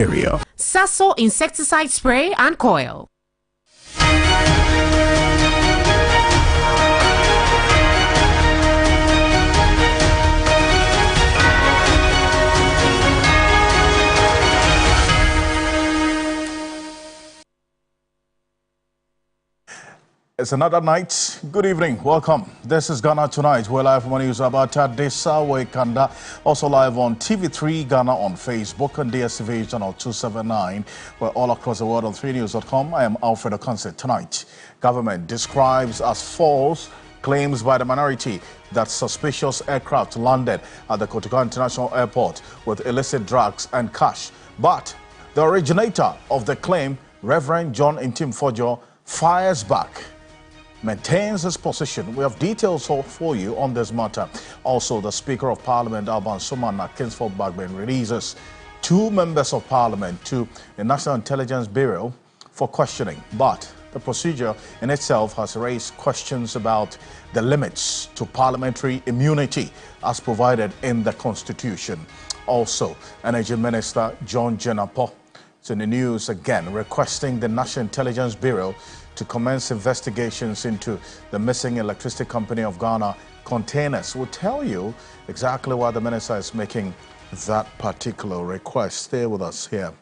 area. Sasso insecticide spray and coil. It's another night. Good evening. Welcome. This is Ghana Tonight. We're live from news about Desa Kanda. Also live on TV3 Ghana on Facebook and DSTV channel 279. We're all across the world on 3news.com. I am Alfred Ocansey. Tonight, government describes as false claims by the minority that suspicious aircraft landed at the Kotoka International Airport with illicit drugs and cash. But the originator of the claim, Reverend John Intim-Fojo, fires back, maintains his position. We have details for you on this matter. Also, the Speaker of Parliament, Alban Suman Kingsford Bagbin, releases 2 members of Parliament to the National Intelligence Bureau for questioning. But the procedure in itself has raised questions about the limits to parliamentary immunity as provided in the Constitution. Also, Energy Minister John Jenapo is in the news again, requesting the National Intelligence Bureau to commence investigations into the missing electricity company of Ghana containers. We'll tell you exactly why the minister is making that particular request. Stay with us here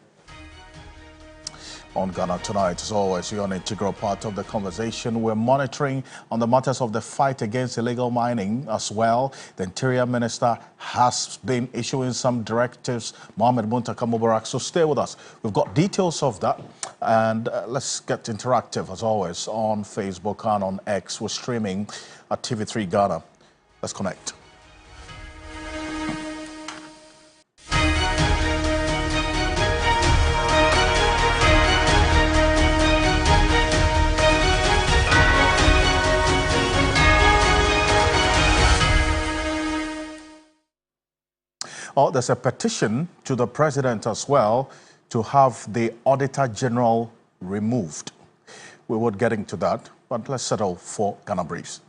on Ghana Tonight. As always, you're an integral part of the conversation. We're monitoring on the matters of the fight against illegal mining as well. The Interior Minister has been issuing some directives, Mohamed Muntaka Mubarak. So stay with us. We've got details of that. And let's get interactive, as always, on Facebook and on X. We're streaming at TV3 Ghana. Let's connect. Oh, there's a petition to the president as well to have the Auditor General removed. We will get into that, but let's settle for Ghana Briefs.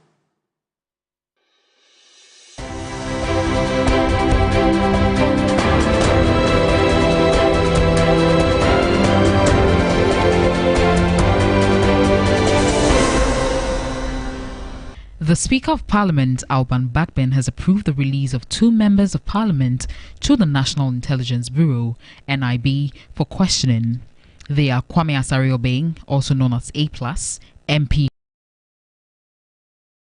The Speaker of Parliament, Alban Bagbin, has approved the release of 2 members of Parliament to the National Intelligence Bureau, NIB, for questioning. They are Kwame Asare-Obeng, also known as A+, MP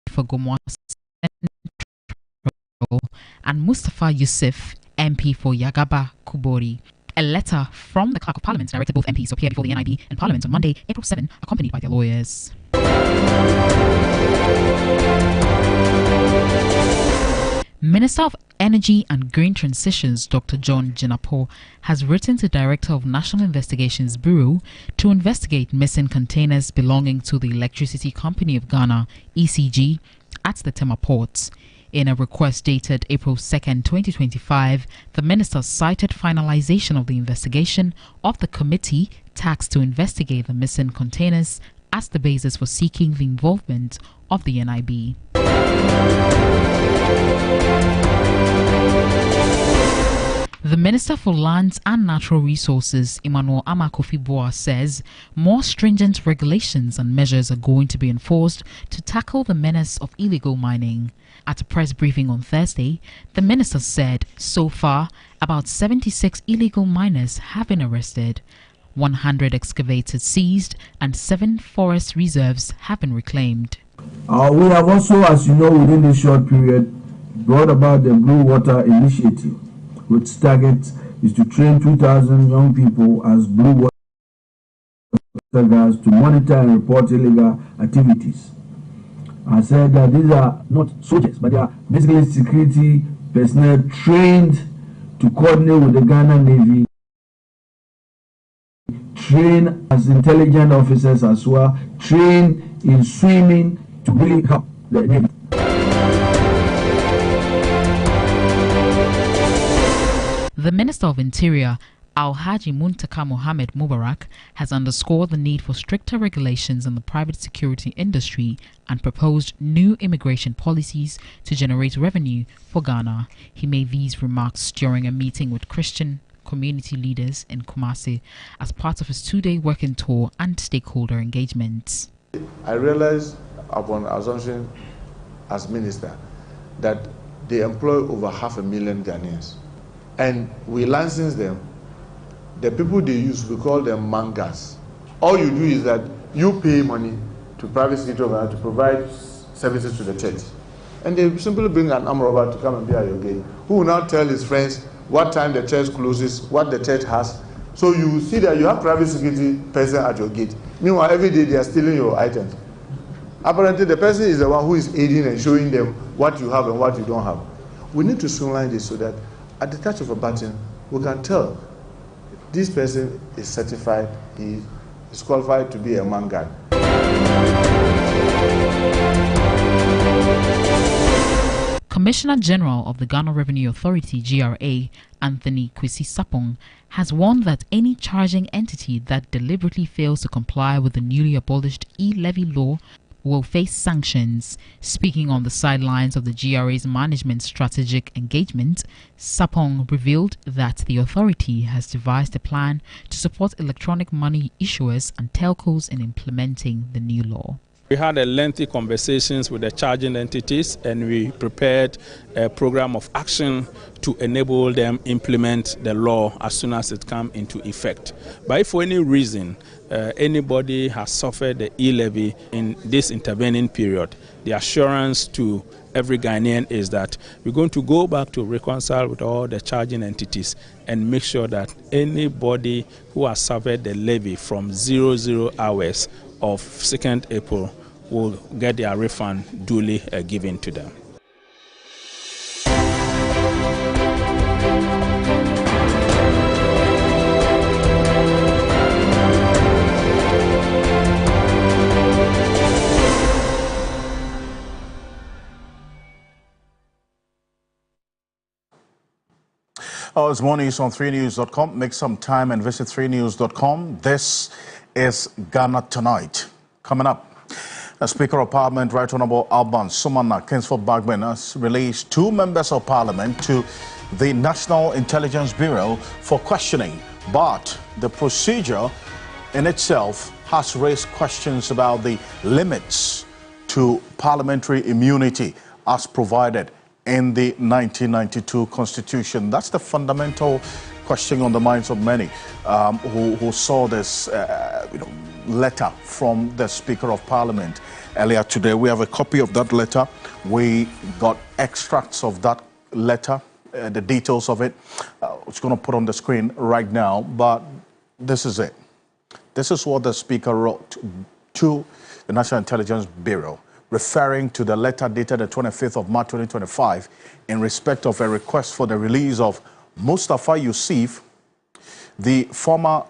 for Gomoa Central, and Mustafa Yusuf, MP for Yagaba Kubori. A letter from the Clerk of Parliament directed both MPs to appear before the NIB in Parliament on Monday, April 7, accompanied by their lawyers. Minister of Energy and Green Transitions Dr. John Jenapo has written to Director of National Investigations Bureau to investigate missing containers belonging to the Electricity Company of Ghana, ECG, at the Tema ports. In a request dated April 2, 2025, the minister cited finalization of the investigation of the committee tasked to investigate the missing containers as the basis for seeking the involvement of the NIB. The Minister for Lands and Natural Resources, Emmanuel Amakofi-Boa, says more stringent regulations and measures are going to be enforced to tackle the menace of illegal mining. At a press briefing on Thursday, the minister said so far about 76 illegal miners have been arrested, 100 excavators seized, and 7 forest reserves have been reclaimed. We have also, as you know, within this short period, brought about the Blue Water Initiative, which target is to train 2,000 young people as blue water guards to monitor and report illegal activities. I said that these are not soldiers, but they are basically security personnel trained to coordinate with the Ghana Navy, train as intelligence officers as well, train in swimming to really help the Navy. The Minister of Interior, Alhaji Muntaka Mohamed Mubarak, has underscored the need for stricter regulations in the private security industry and proposed new immigration policies to generate revenue for Ghana. He made these remarks during a meeting with Christian community leaders in Kumasi as part of his 2-day working tour and stakeholder engagements. I realized upon assumption as minister that they employ over 500,000 Ghanaians, and we license them. The people they use, we call them mangas. All you do is that you pay money to private sector to provide services to the church, and they simply bring an arm robber to come and be at your gate, who will now tell his friends what time the church closes, what the church has. So you see that you have private security person at your gate. Meanwhile, every day they are stealing your items. Apparently, the person is the one who is aiding and showing them what you have and what you don't have. We need to streamline this so that at the touch of a button, we can tell this person is certified, he is qualified to be a man guard. Commissioner General of the Ghana Revenue Authority, GRA, Anthony Kwesi Sapong, has warned that any charging entity that deliberately fails to comply with the newly abolished E-levy law will face sanctions. Speaking on the sidelines of the GRA's management strategic engagement, Sapong revealed that the authority has devised a plan to support electronic money issuers and telcos in implementing the new law. We had a lengthy conversations with the charging entities, and we prepared a program of action to enable them implement the law as soon as it comes into effect. But if for any reason anybody has suffered the E-levy in this intervening period, the assurance to every Ghanaian is that we're going to go back to reconcile with all the charging entities and make sure that anybody who has suffered the levy from 00 hours of 2nd April will get their refund duly given to them. It's more news on 3news.com. Make some time and visit 3news.com. This is Ghana Tonight. Coming up, the Speaker of Parliament, Right Honourable Alban Sumana Kingsford Bagman, has released 2 members of Parliament to the National Intelligence Bureau for questioning. But the procedure in itself has raised questions about the limits to parliamentary immunity as provided in the 1992 Constitution. That's the fundamental question on the minds of many who saw this letter from the Speaker of Parliament earlier today. We have a copy of that letter. We got extracts of that letter, the details of it. It's going to put on the screen right now, but this is it. This is what the Speaker wrote to the National Intelligence Bureau, referring to the letter dated the 25th of March 2025 in respect of a request for the release of Mustafa Yusuf, the former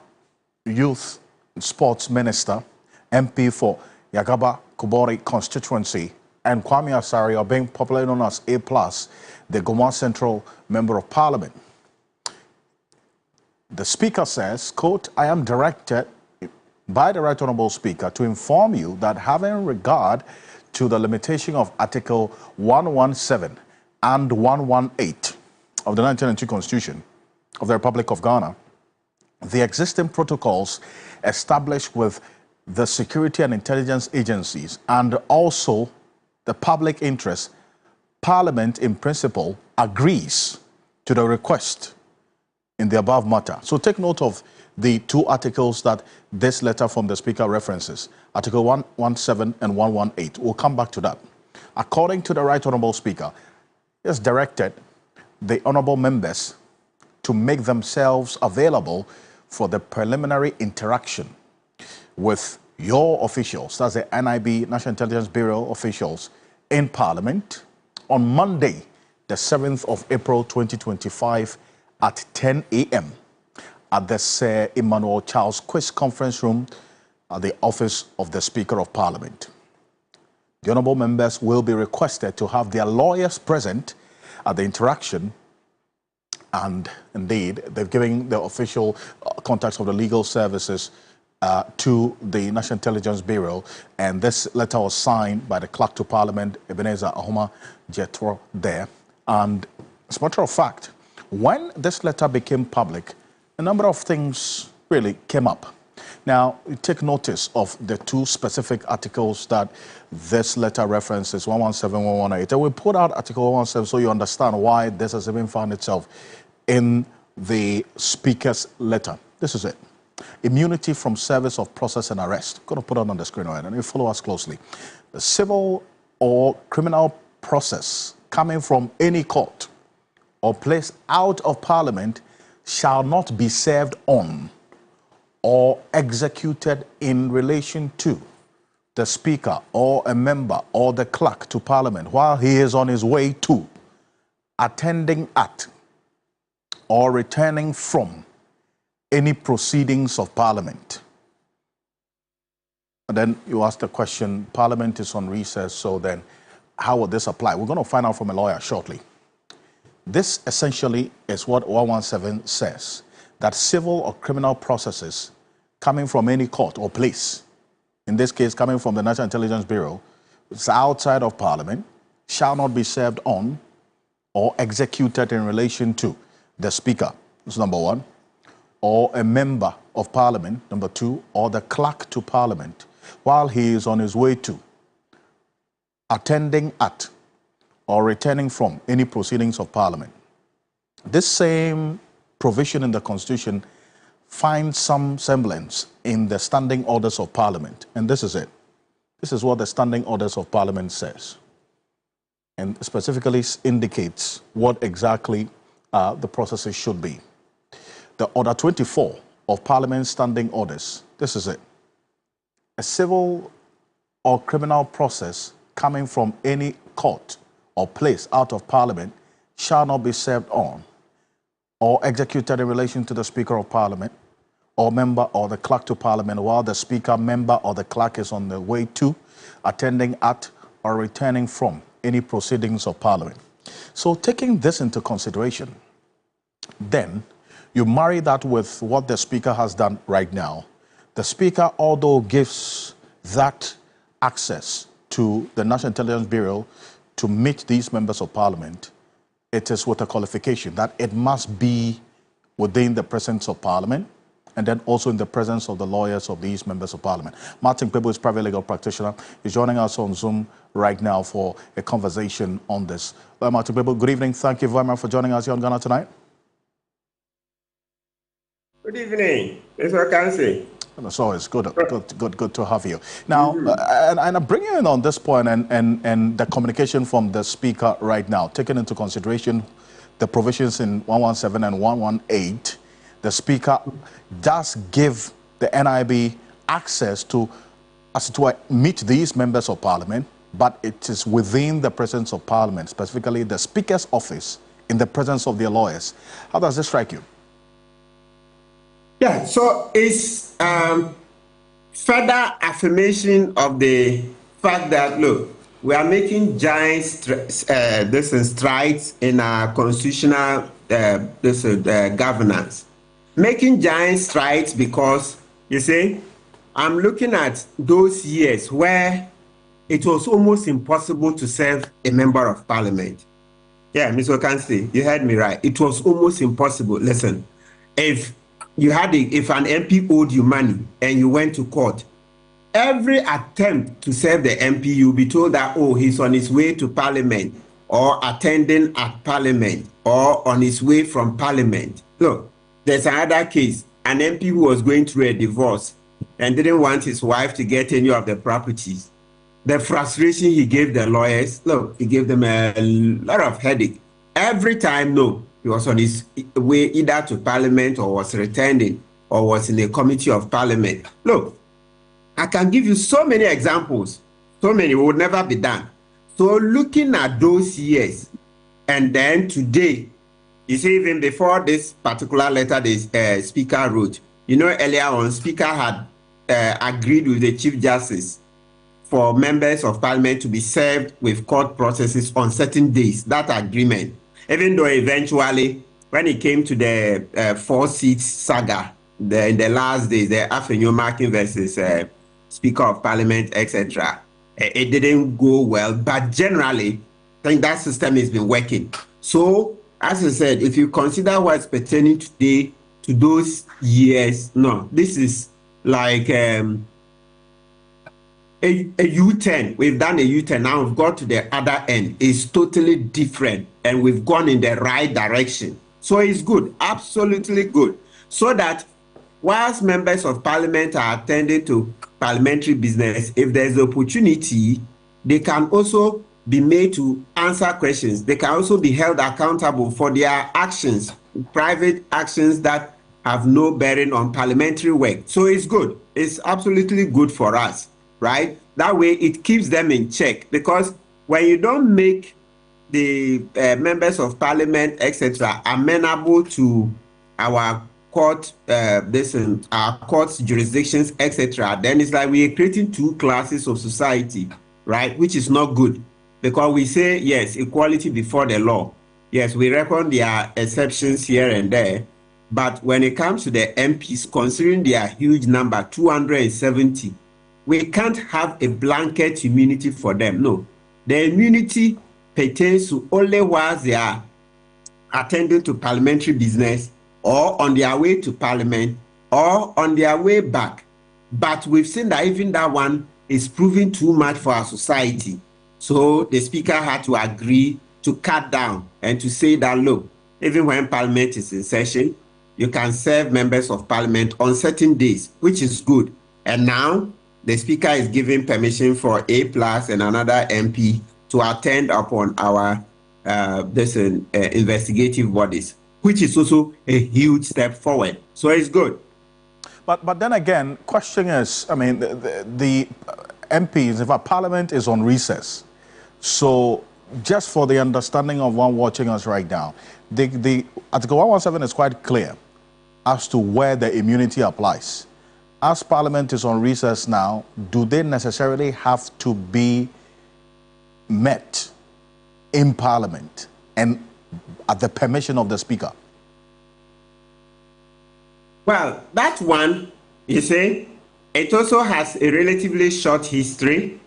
Youth and Sports Minister, MP for Yagaba Kubori constituency, and Kwame Asari, being popularly known as A+, the Goma Central Member of Parliament. The Speaker says, quote, "I am directed by the Right Honourable Speaker to inform you that having regard to the limitation of Article 117 and 118 of the 1992 Constitution of the Republic of Ghana, the existing protocols established with the security and intelligence agencies and also the public interest, Parliament in principle agrees to the request in the above matter." So take note of the 2 articles that this letter from the Speaker references, Article 117 and 118. We'll come back to that. According to the Right Honourable Speaker, he has directed the honourable members to make themselves available for the preliminary interaction with your officials, that's the NIB, National Intelligence Bureau officials, in Parliament on Monday, the 7th of April 2025 at 10 a.m. at the Sir Emmanuel Charles Quiz Conference Room at the office of the Speaker of Parliament. The honourable members will be requested to have their lawyers present at the interaction, and indeed they've given the official contacts of the legal services to the National Intelligence Bureau, and this letter was signed by the Clerk to Parliament, Ebenezer Ahoma Jetro there. And as a matter of fact, when this letter became public, a number of things really came up. Now, you take notice of the two specific articles that this letter references, 117, 118. And we put out Article 117 so you understand why this has even found itself in the Speaker's letter. This is it. Immunity from service of process and arrest. I'm going to put it on the screen right, and you follow us closely. The civil or criminal process coming from any court or place out of Parliament shall not be served on or executed in relation to the Speaker or a member or the clerk to Parliament while he is on his way to, attending at, or returning from any proceedings of Parliament. And then you ask the question, Parliament is on recess, so then how would this apply? We're going to find out from a lawyer shortly. This essentially is what 117 says, that civil or criminal processes coming from any court or place, in this case coming from the National Intelligence Bureau, it's outside of Parliament, shall not be served on or executed in relation to the Speaker, that's number one, or a member of Parliament, number two, or the clerk to Parliament, while he is on his way to, attending at, or returning from any proceedings of Parliament. This same provision in the Constitution finds some semblance in the Standing Orders of Parliament, and this is it. This is what the Standing Orders of Parliament says, and specifically indicates what exactly the processes should be. The Order 24 of Parliament's Standing Orders, this is it. A civil or criminal process coming from any court or place out of Parliament shall not be served on or executed in relation to the Speaker of Parliament or member or the clerk to Parliament while the Speaker, member or the clerk is on the way to, attending at, or returning from any proceedings of Parliament. So taking this into consideration, then you marry that with what the Speaker has done right now. The Speaker, although gives that access to the National Intelligence Bureau to meet these members of Parliament, it is with a qualification that it must be within the presence of Parliament and then also in the presence of the lawyers of these members of Parliament. Martin Kpebu is private legal practitioner. He's joining us on Zoom right now for a conversation on this. Martin Kpebu, good evening. Thank you very much for joining us here on Ghana Tonight. Good evening, Mr. Ocansey. It's always good to have you. Now, and I bring you in on this point and the communication from the Speaker right now, taking into consideration the provisions in 117 and 118, the Speaker does give the NIB access to meet these members of Parliament, but it is within the presence of Parliament, specifically the Speaker's office, in the presence of their lawyers. How does this strike you? Yeah, so it's further affirmation of the fact that, look, we are making giant strides in our constitutional governance. Making giant strides because, you see, I'm looking at those years where it was almost impossible to serve a member of Parliament. Yeah, Mr. Ocansey, you heard me right. It was almost impossible. Listen, if an MP owed you money and you went to court, every attempt to serve the MP, you'll be told that, oh, he's on his way to Parliament or attending at Parliament or on his way from Parliament. Look, there's another case, an MP who was going through a divorce and didn't want his wife to get any of the properties. The frustration he gave the lawyers, look, he gave them a lot of headache. Every time, no. He was on his way either to Parliament or was returning or was in a committee of Parliament. Look, I can give you so many examples. So many would never be done. So looking at those years, and then today, you see, even before this particular letter the Speaker wrote, you know, earlier on, Speaker had agreed with the Chief Justice for members of Parliament to be served with court processes on certain days. That agreement. Even though eventually, when it came to the 4-seat saga, in the last days, the Afenyo Markin versus Speaker of Parliament, etc., it didn't go well. But generally, I think that system has been working. So, as I said, if you consider what's pertaining today, to those years. No, this is like a U-turn. We've done a U-turn. Now we've got to the other end. It's totally different, and we've gone in the right direction. So it's good, absolutely good. So that whilst members of parliament are attending to parliamentary business, if there's opportunity, they can also be made to answer questions. They can also be held accountable for their actions, private actions that have no bearing on parliamentary work. So it's good. It's absolutely good for us, right? That way it keeps them in check, because when you don't make the members of parliament, etc., amenable to our court, our court's jurisdictions, etc., then it's like we are creating two classes of society, right? Which is not good, because we say, yes, equality before the law. Yes, we reckon there are exceptions here and there, but when it comes to the MPs, considering their huge number, 270, we can't have a blanket immunity for them. No, the immunity pertains to only whilst they are attending to parliamentary business, or on their way to parliament, or on their way back. But we've seen that even that one is proving too much for our society. So the speaker had to agree to cut down and to say that, look, even when parliament is in session, you can serve members of parliament on certain days, which is good. And now the speaker is giving permission for A+ and another MP to attend upon our investigative bodies, which is also a huge step forward. So it's good. But then again, question is, I mean, the MPs, in fact, Parliament is on recess. So just for the understanding of one watching us right now, Article 117 is quite clear as to where the immunity applies. As Parliament is on recess now, do they necessarily have to be met in Parliament and at the permission of the Speaker? Well, that one, you see, it also has a relatively short history,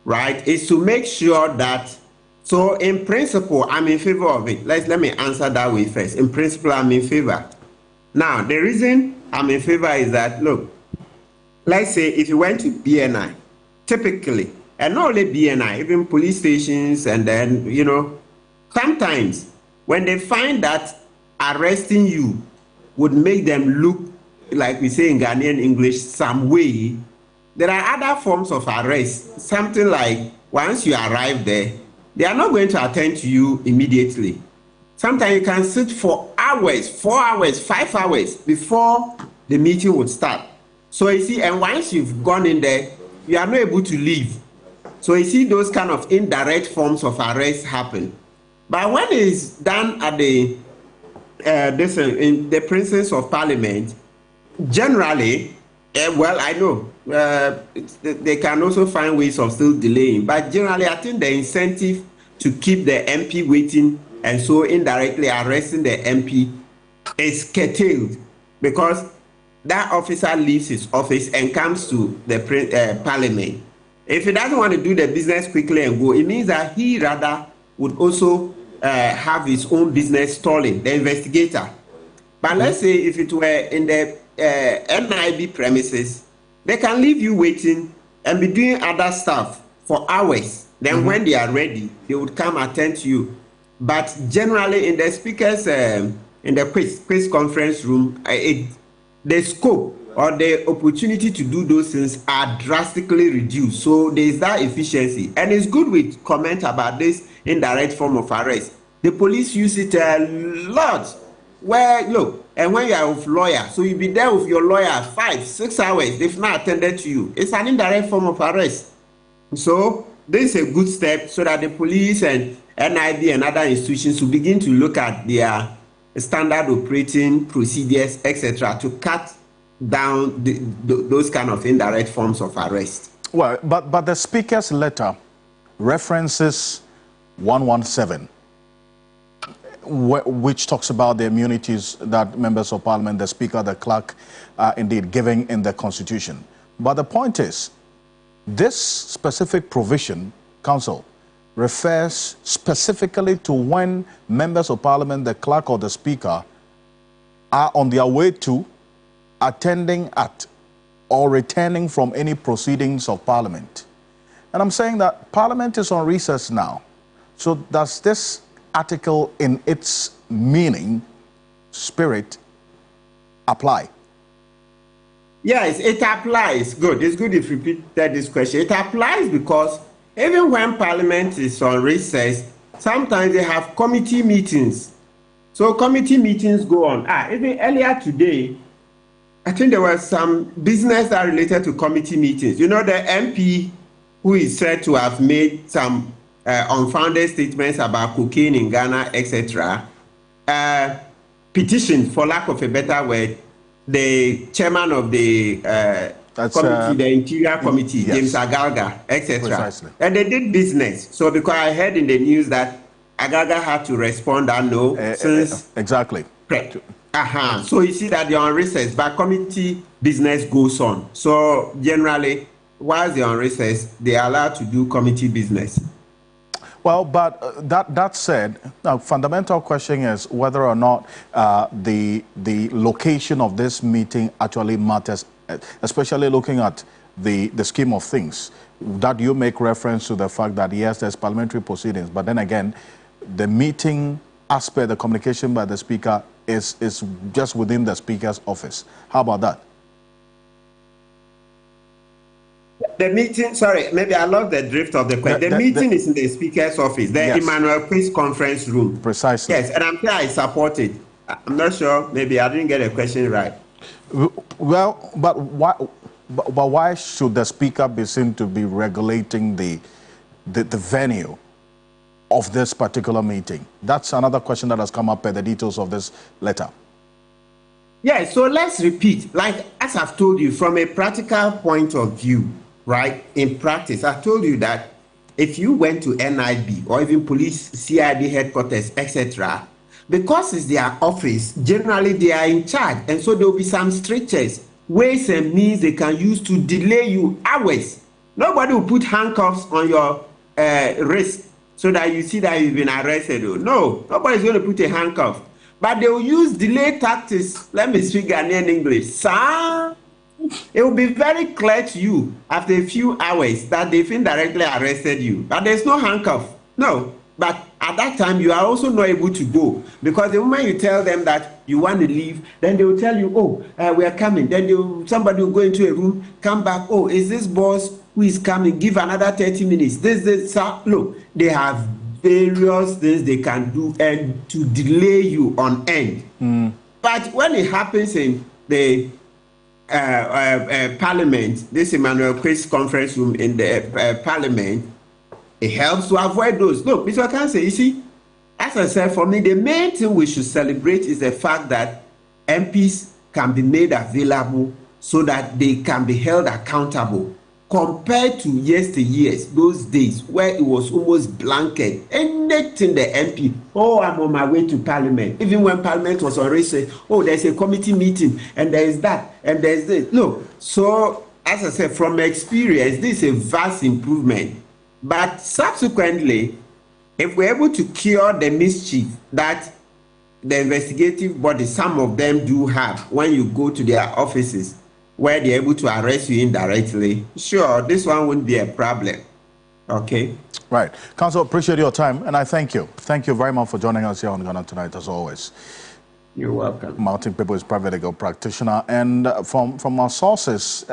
right? Is to make sure that, so in principle, I'm in favor of it. Let me answer that way first. In principle, I'm in favor. Now, the reason I'm in favor is that, look, let's say if you went to BNI, typically, and not only BNI, even police stations, and then, you know, sometimes when they find that arresting you would make them look, like we say in Ghanaian English, some way, there are other forms of arrest. Something like once you arrive there, they are not going to attend to you immediately. Sometimes you can sit for hours, 4 hours, 5 hours before the meeting would start. So you see, and once you've gone in there, you are not able to leave. So you see those kind of indirect forms of arrest happen. But when it's done at the in the presence of Parliament, generally, well, I know they can also find ways of still delaying. But generally, I think the incentive to keep the MP waiting and so indirectly arresting the MP is curtailed, because that officer leaves his office and comes to the Parliament. If he doesn't want to do the business quickly and go, it means that he rather would also have his own business stalling, the investigator. But let's say if it were in the NIB premises, they can leave you waiting and be doing other stuff for hours. Then when they are ready, they would come attend to you. But generally in the speakers, in the quiz conference room, the scope or the opportunity to do those things are drastically reduced. So there's that efficiency. And it's good with comment about this indirect form of arrest. The police use it a lot. Where, look, and when you are with lawyer, so you be there with your lawyer 5, 6 hours, they've not attended to you. It's an indirect form of arrest. So this is a good step so that the police and NIB and other institutions will begin to look at their standard operating procedures, etc., to cut down those kind of indirect forms of arrest. Well, but the Speaker's letter references 117, which talks about the immunities that members of Parliament, the Speaker, the Clerk, are indeed giving in the Constitution. But the point is, this specific provision, Council, refers specifically to when members of Parliament, the Clerk or the Speaker, are on their way to attending at or returning from any proceedings of Parliament. And I'm saying that Parliament is on recess now. So does this article in its meaning, spirit, apply? Yes, it applies. Good. It's good if you repeat this question. It applies because even when Parliament is on recess, sometimes they have committee meetings. So committee meetings go on. Even earlier today, I think there was some business that related to committee meetings. You know, the MP who is said to have made some unfounded statements about cocaine in Ghana, etc. Petition, for lack of a better word, the chairman of the committee, the Interior Committee, yes. James Agalga, etc. Precisely. And they did business. So because I heard in the news that Agalga had to respond and no, since... exactly. So you see that they're on recess, but committee business goes on. So generally, whilst they're on recess, they are allowed to do committee business. Well, but that said, now fundamental question is whether or not the location of this meeting actually matters, especially looking at the scheme of things. That you make reference to the fact that yes, there's parliamentary proceedings, but then again, the meeting aspect, the communication by the speaker is just within the speaker's office. How about that? The meeting, sorry, maybe I lost the drift of the question. The meeting is in the speaker's office, the yes. Emmanuel Chris conference room. Precisely. Yes, and I'm sure I support it. I'm not sure, maybe I didn't get the question right. Well, but why should the speaker be seen to be regulating the venue of this particular meeting? That's another question that has come up in the details of this letter. Yeah, so let's repeat. Like, as I've told you, from a practical point of view, right, in practice, I told you that if you went to NIB or even police, CID headquarters, etc., because it's their office, generally they are in charge. And so there will be some strictures, ways and means they can use to delay you hours. Nobody will put handcuffs on your wrist so that you see that you've been arrested. No, nobody's going to put a handcuff. But they will use delay tactics. Let me speak Ghanaian English. Sir, it will be very clear to you after a few hours that they've indirectly arrested you. But there's no handcuff. No. But at that time, you are also not able to go. Because the moment you tell them that you want to leave, then they will tell you, oh, we are coming. Then somebody will go into a room, come back. Oh, is this boss who is coming? Give another 30 minutes. This. Look, they have various things they can do and to delay you on end. But when it happens in the Parliament, this Emmanuel Chris conference room in the Parliament, it helps to avoid those. Look, Mr. Ocansey, you see, as I said, for me, the main thing we should celebrate is the fact that MPs can be made available so that they can be held accountable. Compared to yesteryears, those days where it was almost blanket, anything the MP, oh, I'm on my way to Parliament. Even when Parliament was on recess, oh, there's a committee meeting, and there's that, and there's this. Look, so as I said, from experience, this is a vast improvement. But subsequently, if we're able to cure the mischief that the investigative body, some of them do have when you go to their offices, where they're able to arrest you indirectly, sure, this one wouldn't be a problem. Okay? Right. Counsel, appreciate your time, and I thank you. Thank you very much for joining us here on Ghana Tonight, as always. You're welcome. Martin Pepe is private legal practitioner, and from our sources,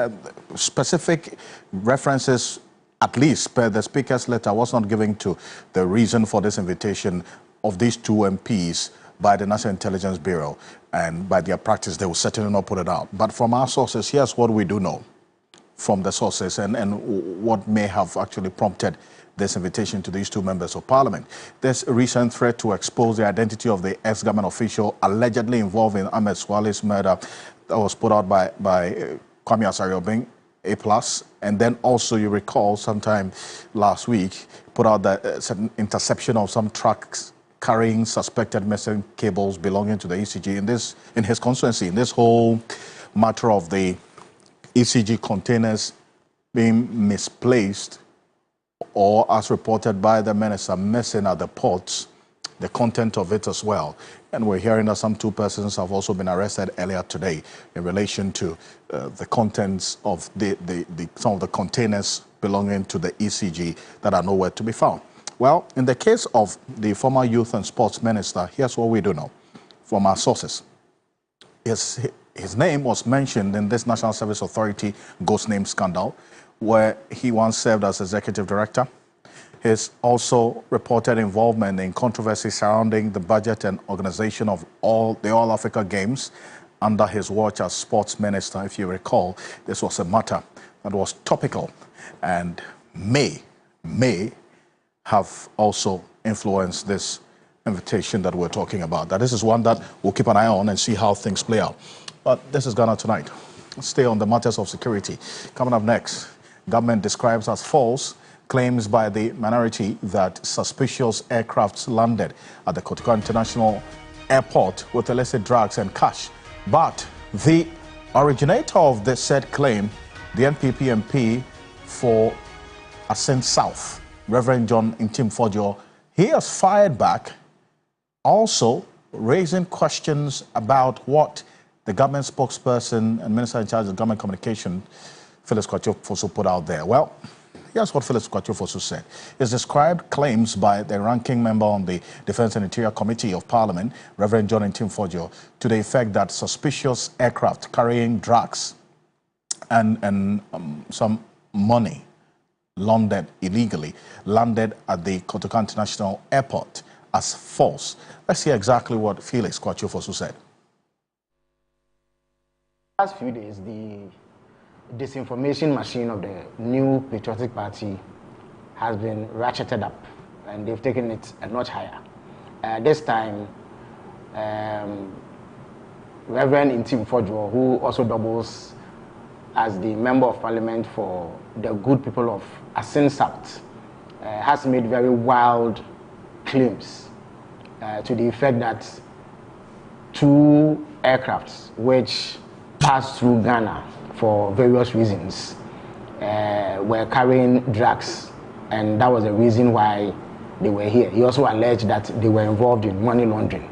specific references, at least per the Speaker's letter, was not given to the reason for this invitation of these two MPs by the National Intelligence Bureau, and by their practice, they will certainly not put it out. But from our sources, here's what we do know from the sources and what may have actually prompted this invitation to these two members of Parliament. There's a recent threat to expose the identity of the ex-government official allegedly involved in Ahmed Swale's murder that was put out by Kwame Asariobing, A+, and then also, you recall, sometime last week, put out the interception of some trucks carrying suspected missing cables belonging to the ECG in his constituency. In this whole matter of the ECG containers being misplaced, or as reported by the minister, missing at the ports, the content of it as well. And we're hearing that some 2 persons have also been arrested earlier today in relation to the contents of some of the containers belonging to the ECG that are nowhere to be found. Well, in the case of the former Youth and Sports Minister, here's what we do know from our sources. His name was mentioned in this National Service Authority ghost name scandal, where he once served as executive director. His also reported involvement in controversy surrounding the budget and organization of the All Africa Games under his watch as sports minister. If you recall, this was a matter that was topical and may have also influenced this invitation that we're talking about. That this is one that we'll keep an eye on and see how things play out. But this is Ghana Tonight. Let's stay on the matters of security. Coming up next, government describes as false claims by the minority that suspicious aircrafts landed at the Kotoka International Airport with illicit drugs and cash. But the originator of the said claim, the NPP MP for Ascent South, Reverend John Ntimfodjo, he has fired back, also raising questions about what the government spokesperson and minister in charge of government communication, Phyllis Kwatio-Fosu, put out there. Well, here's what Phyllis Kwatio-Fosu said. It's described claims by the ranking member on the Defense and Interior Committee of Parliament, Reverend John Ntimfodjo, to the effect that suspicious aircraft carrying drugs and some money illegally landed at the Kotoka International Airport as false. Let's hear exactly what Phyllis Kwatio-Fosu said. Last few days, the disinformation machine of the new patriotic party has been ratcheted up, and they've taken it a notch higher. This time, Reverend Ntimfodjo, who also doubles as the Member of Parliament for the good people of Ascent South, has made very wild claims to the effect that 2 aircrafts which passed through Ghana for various reasons were carrying drugs, and that was the reason why they were here. He also alleged that they were involved in money laundering,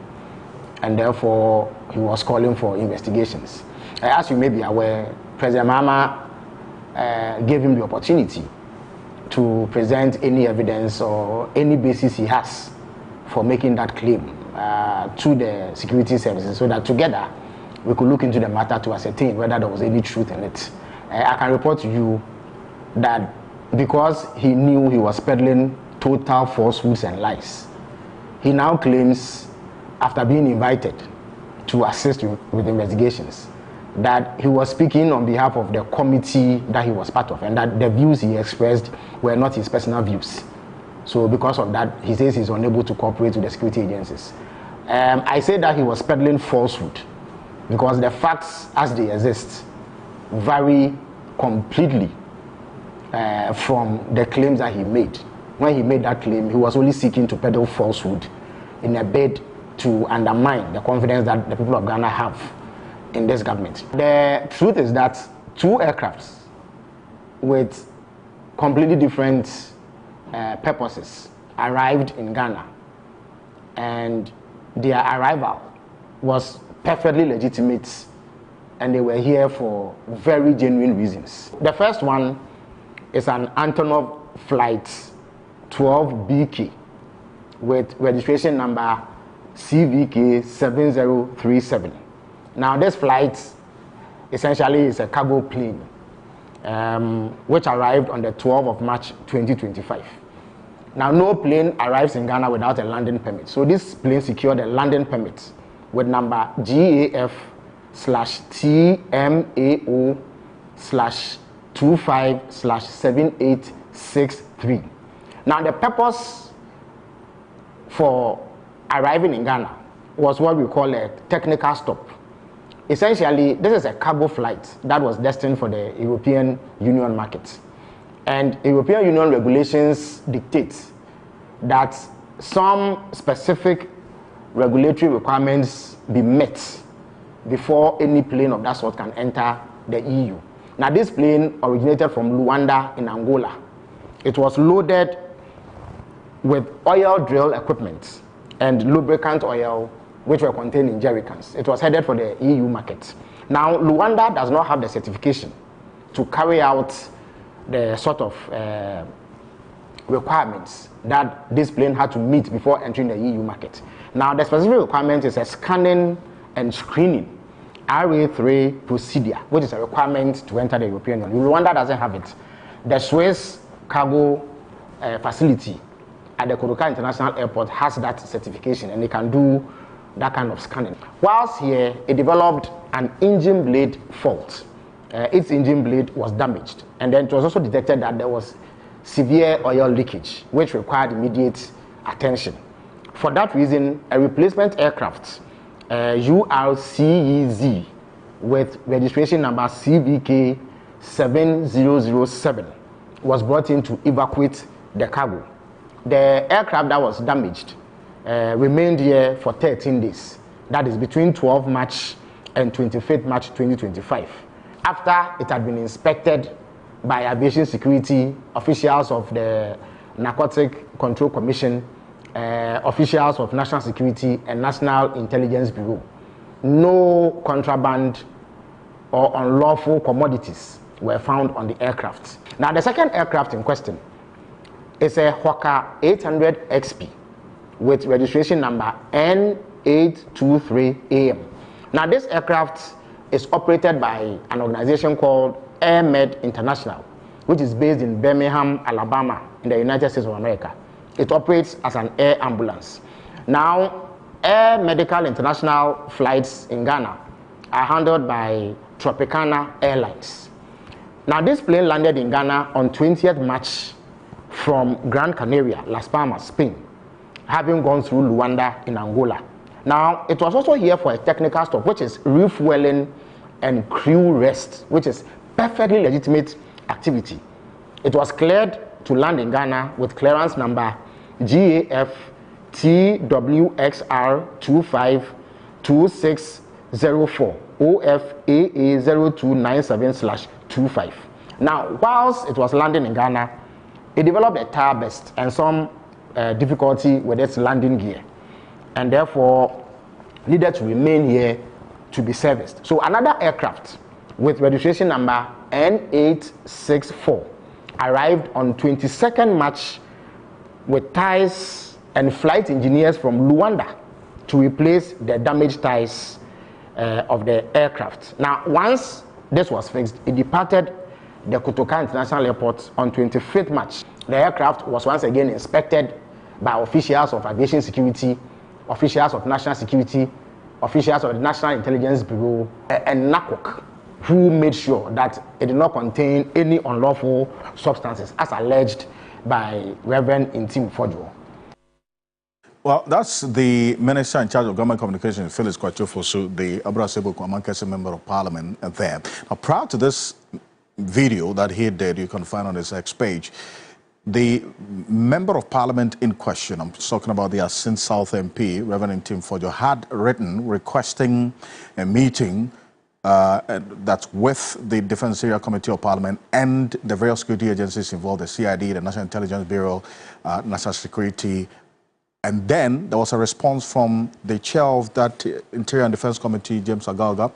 and therefore he was calling for investigations. As you may be aware, President Mahama gave him the opportunity to present any evidence or any basis he has for making that claim to the security services, so that together we could look into the matter to ascertain whether there was any truth in it. I can report to you that because he knew he was peddling total falsehoods and lies, he now claims, after being invited to assist with investigations, that he was speaking on behalf of the committee that he was part of, and that the views he expressed were not his personal views. So because of that, he says he's unable to cooperate with the security agencies. I say that he was peddling falsehood because the facts as they exist vary completely from the claims that he made. When he made that claim, he was only seeking to peddle falsehood in a bid to undermine the confidence that the people of Ghana have in this government. The truth is that 2 aircrafts with completely different purposes arrived in Ghana, and their arrival was perfectly legitimate, and they were here for very genuine reasons. The first one is an Antonov flight 12BK with registration number CVK 7037. Now this flight essentially is a cargo plane which arrived on the 12th of March 2025. Now no plane arrives in Ghana without a landing permit. So this plane secured a landing permit with number GAF/TMAO/25/7863. Now the purpose for arriving in Ghana was what we call a technical stop. Essentially, this is a cargo flight that was destined for the European Union market. And European Union regulations dictate that some specific regulatory requirements be met before any plane of that sort can enter the EU. Now, this plane originated from Luanda in Angola. It was loaded with oil drill equipment and lubricant oil, which were contained in jerrycans. It was headed for the EU market. Now, Luanda does not have the certification to carry out the sort of requirements that this plane had to meet before entering the EU market. Now, the specific requirement is a scanning and screening RA3 procedure, which is a requirement to enter the European Union. Rwanda doesn't have it. The Swiss cargo facility at the Kotoka International Airport has that certification, and they can do that kind of scanning. Whilst here, it developed an engine blade fault. Its engine blade was damaged, and then it was also detected that there was severe oil leakage, which required immediate attention. For that reason, a replacement aircraft, URCEZ, with registration number CVK 7007, was brought in to evacuate the cargo. The aircraft that was damaged remained here for 13 days. That is between 12 March and 25th March 2025. After it had been inspected by aviation security officials of the Narcotic Control Commission, officials of National Security and National Intelligence Bureau, no contraband or unlawful commodities were found on the aircraft. Now, the second aircraft in question is a Hawker 800 XP with registration number N823AM. Now, this aircraft is operated by an organization called AirMed International, which is based in Birmingham, Alabama, in the United States of America. It operates as an air ambulance. Now, Air Medical International flights in Ghana are handled by Tropicana Airlines. Now, this plane landed in Ghana on 20th March from Gran Canaria, Las Palmas, Spain, having gone through Luanda in Angola. Now, it was also here for a technical stop, which is refueling and crew rest, which is perfectly legitimate activity. It was cleared to land in Ghana with clearance number GAF TWXR 252604 OFAA 0297/25. Now, whilst it was landing in Ghana, it developed a tire burst and some difficulty with its landing gear, and therefore needed to remain here to be serviced. So another aircraft with registration number N864 arrived on 22nd March with tires and flight engineers from Luanda to replace the damaged tires of the aircraft. Now, once this was fixed, it departed the Kotoka International Airport on 25th March. The aircraft was once again inspected by officials of aviation security, officials of national security, officials of the National Intelligence Bureau, and NACOC, who made sure that it did not contain any unlawful substances, as alleged by Reverend Intim Fodjo. Well, that's the Minister in charge of Government Communications, Phyllis Kwachofosu, the Abrasebo Kwamankese Member of Parliament there. Now, prior to this video that he did, you can find on his X page, the Member of Parliament in question, I'm talking about the Asin South MP, Reverend Intim Fodjo, had written requesting a meeting that's with the Defense Area Committee of Parliament and the various security agencies involved, the CID, the National Intelligence Bureau, National Security. And then there was a response from the chair of that Interior and Defense Committee, James Agalga,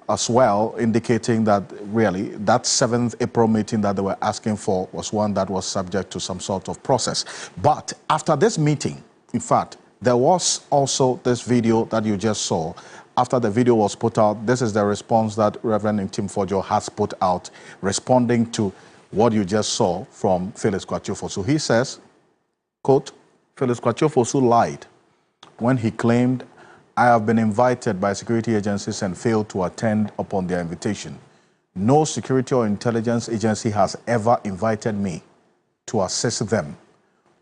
as well, indicating that really that 7th April meeting that they were asking for was one that was subject to some sort of process. But after this meeting, in fact, there was also this video that you just saw. After the video was put out, this is the response that Reverend Intim Fodjo has put out, responding to what you just saw from Phyllis Kwachofosu. He says, quote, Phyllis Kwachofosu lied when he claimed, "I have been invited by security agencies and failed to attend upon their invitation. No security or intelligence agency has ever invited me to assist them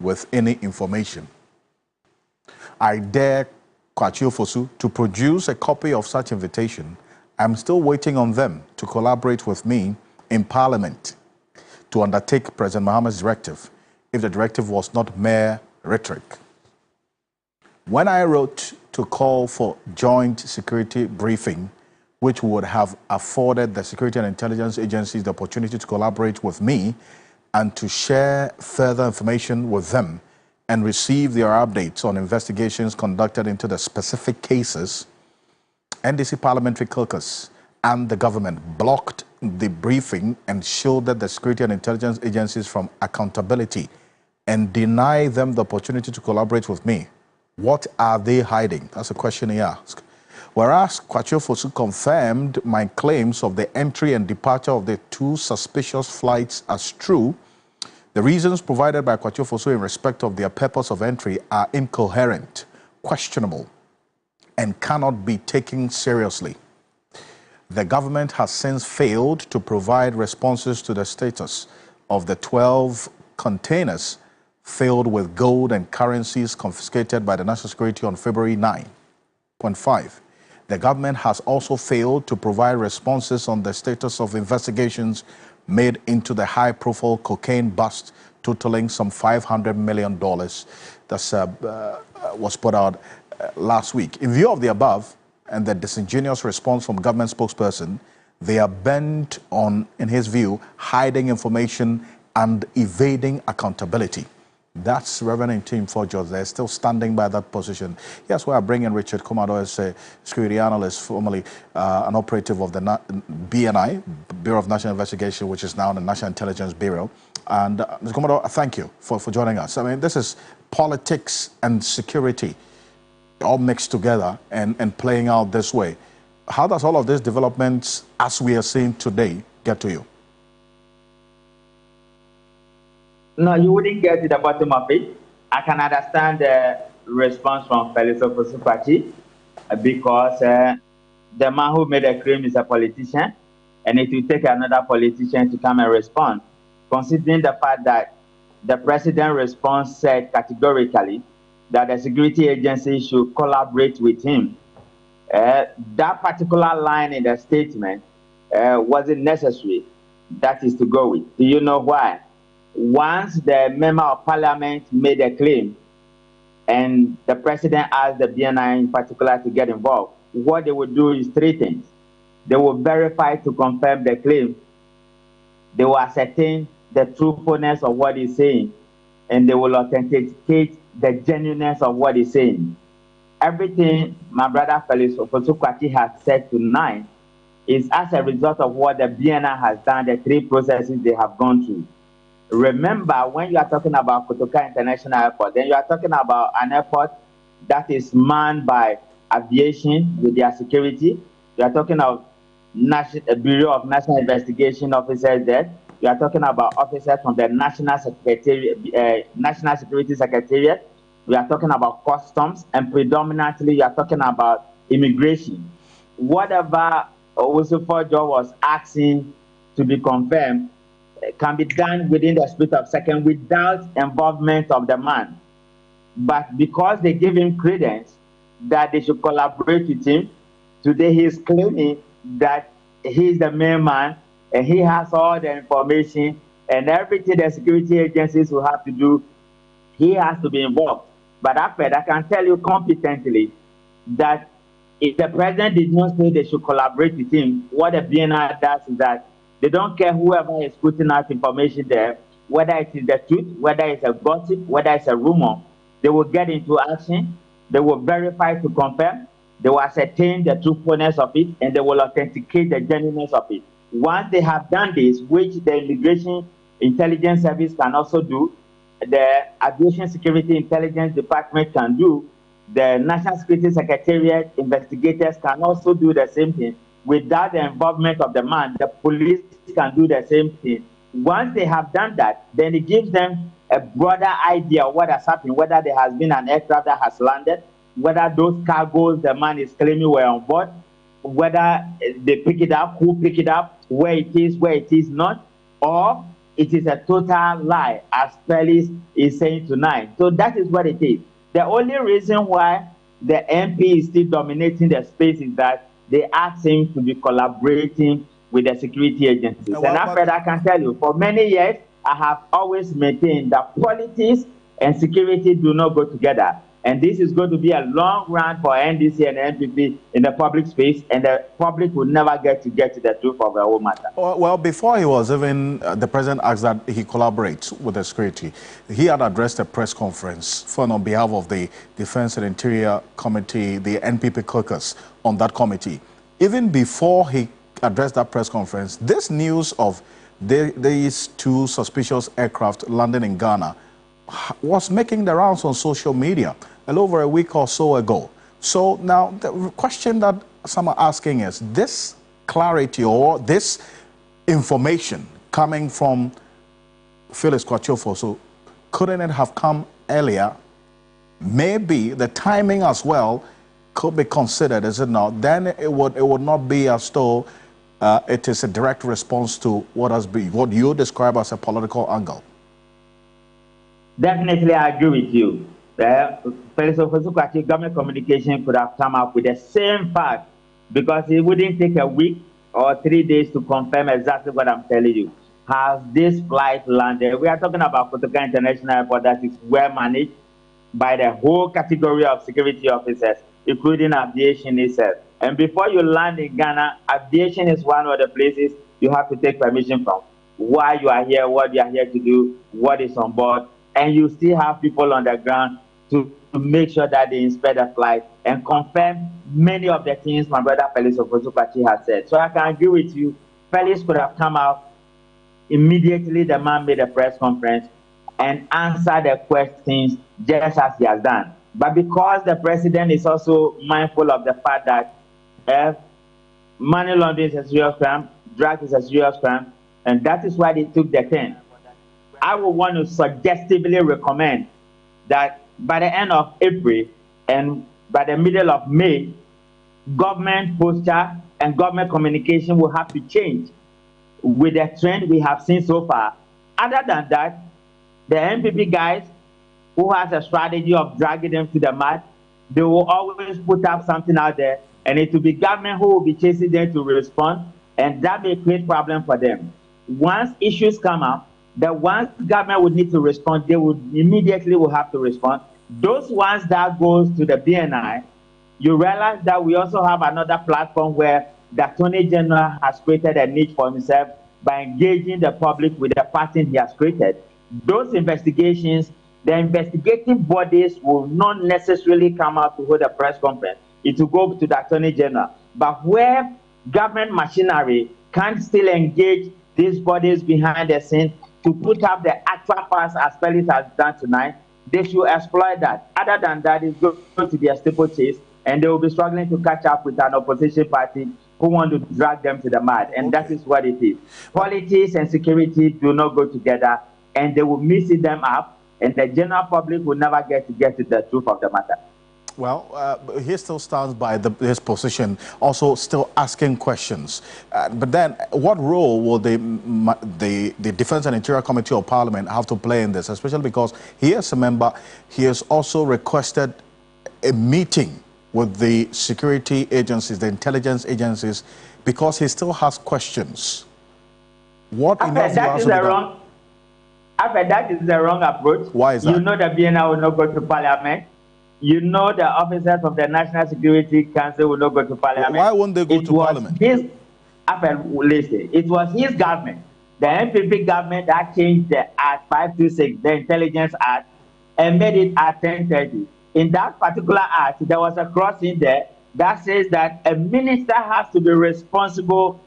with any information. I dare Kwachofosu to produce a copy of such invitation. I'm still waiting on them to collaborate with me in Parliament to undertake President Mohammed's directive, if the directive was not mere rhetoric. When I wrote to call for joint security briefing, which would have afforded the security and intelligence agencies the opportunity to collaborate with me and to share further information with them, and receive their updates on investigations conducted into the specific cases, NDC Parliamentary Caucus and the government blocked the briefing and shielded the security and intelligence agencies from accountability and deny them the opportunity to collaborate with me. What are they hiding? That's a question he asked. Whereas Kwachio Fosu confirmed my claims of the entry and departure of the 2 suspicious flights as true, the reasons provided by Kwachio Fosu in respect of their purpose of entry are incoherent, questionable, and cannot be taken seriously. The government has since failed to provide responses to the status of the 12 containers filled with gold and currencies confiscated by the National Security on February 9.5. The government has also failed to provide responses on the status of investigations made into the high-profile cocaine bust totaling some $500 million that was put out last week. In view of the above and the disingenuous response from government spokesperson, they are bent on, in his view, hiding information and evading accountability. That's Reverend Tim Forgeorge. They're still standing by that position. Yes, we are bringing Richard Komado as a security analyst, formerly an operative of the BNI, Bureau of National Investigation, which is now the National Intelligence Bureau. And Mr. Komado, thank you for joining us. I mean, this is politics and security all mixed together and playing out this way. How does all of these developments, as we are seeing today, get to you? No, you wouldn't get to the bottom of it. I can understand the response from Felix Ofosu-Kwakye because the man who made a claim is a politician, and it will take another politician to come and respond. Considering the fact that the president's response said categorically that the security agency should collaborate with him, that particular line in the statement wasn't necessary. That is to go with. Do you know why? Once the member of parliament made a claim and the president asked the BNI in particular to get involved, what they would do is 3 things. They will verify to confirm the claim. They will ascertain the truthfulness of what he's saying, and they will authenticate the genuineness of what he's saying. Everything my brother Felix Ofosu-Kwakye has said tonight is as a result of what the BNI has done, the 3 processes they have gone through. Remember, when you are talking about Kotoka International Airport, then you are talking about an airport that is manned by aviation with their security. You are talking of Bureau of National Investigation officers there. You are talking about officers from the National Security Secretariat. We are talking about customs, and predominantly you are talking about immigration. Whatever Owosu-Forjo was asking to be confirmed can be done within the split of a second without involvement of the man. But because they give him credence that they should collaborate with him, today he is claiming that he's the main man and he has all the information and everything the security agencies will have to do, he has to be involved. But Alfred, I can tell you competently that if the president did not say they should collaborate with him, what the BNI does is that they don't care whoever is putting out information there, whether it is the truth, whether it's a gossip, whether it's a rumor, they will get into action, they will verify to confirm, they will ascertain the truthfulness of it, and they will authenticate the genuineness of it. Once they have done this, which the Immigration Intelligence Service can also do, the Aviation Security Intelligence Department can do, the National Security Secretariat investigators can also do the same thing. Without the involvement of the man, the police can do the same thing. Once they have done that, then it gives them a broader idea of what has happened, whether there has been an aircraft that has landed, whether those cargoes the man is claiming were on board, whether they pick it up, who pick it up, where it is not, or it is a total lie, as Felix is saying tonight. So that is what it is. The only reason why the MP is still dominating the space is that they asked him to be collaborating with the security agencies. And Alfred, I can tell you, for many years, I have always maintained that politics and security do not go together. And this is going to be a long run for NDC and NPP in the public space, and the public will never get to the truth of the whole matter. Well, before he was even, the president asked that he collaborates with the security. He had addressed a press conference on behalf of the Defense and Interior Committee, the NPP caucus on that committee. Even before he addressed that press conference, this news of these two suspicious aircraft landing in Ghana was making the rounds on social media a little over a week or so ago. So now the question that some are asking is, this clarity or this information coming from Felix Kwatshofo, so couldn't it have come earlier? Maybe the timing as well could be considered, is it not? Then it would not be as though it is a direct response to what you describe as a political angle. Definitely, I agree with you. Felix Ocansey government communication could have come up with the same fact, because it wouldn't take a week or 3 days to confirm exactly what I'm telling you. Has this flight landed? We are talking about Kotoka International Airport that is well managed by the whole category of security officers, including aviation itself. And before you land in Ghana, aviation is one of the places you have to take permission from. Why you are here, what you are here to do, what is on board, and you still have people on the ground to make sure that they inspect the flight and confirm many of the things my brother Felix Ocansey has said. So I can agree with you. Felix could have come out immediately. The man made a press conference and answered the questions just as he has done. But because the president is also mindful of the fact that money laundering is a serious crime, drug is a serious crime, and that is why they took the 10. I would want to suggestively recommend that by the end of April and by the middle of May, government posture and government communication will have to change with the trend we have seen so far. Other than that, the NPP guys who has a strategy of dragging them to the mud, they will always put up something out there, and it will be government who will be chasing them to respond, and that may create problem for them. Once issues come up, the ones government would need to respond, they would immediately will have to respond. Those ones that goes to the BNI, you realize that we also have another platform where the Attorney General has created a niche for himself by engaging the public with the pattern he has created. Those investigations, the investigating bodies will not necessarily come out to hold a press conference. It will go to the Attorney General. But where government machinery can still engage these bodies behind the scenes to put up the actual facts as Felix has done tonight, they should exploit that. Other than that, it's going to be a steeplechase, and they will be struggling to catch up with an opposition party who want to drag them to the mud. And that is what it is. Politics and security do not go together, and they will mix them up, and the general public will never get to the truth of the matter. Well, he still stands by his position, also still asking questions. But then, what role will the Defense and Interior Committee of Parliament have to play in this, especially because he is a member? He has also requested a meeting with the security agencies, the intelligence agencies, because he still has questions. What that is the wrong. That is the wrong approach. Why is that? You know the BNI will not go to Parliament. You know the officers of the National Security Council will not go to Parliament. Why won't they go to Parliament? Listen, it was his government, the NPP government, that changed the Act 526, the Intelligence Act, and made it at 1030. In that particular act, there was a clause in there that says that a minister has to be responsible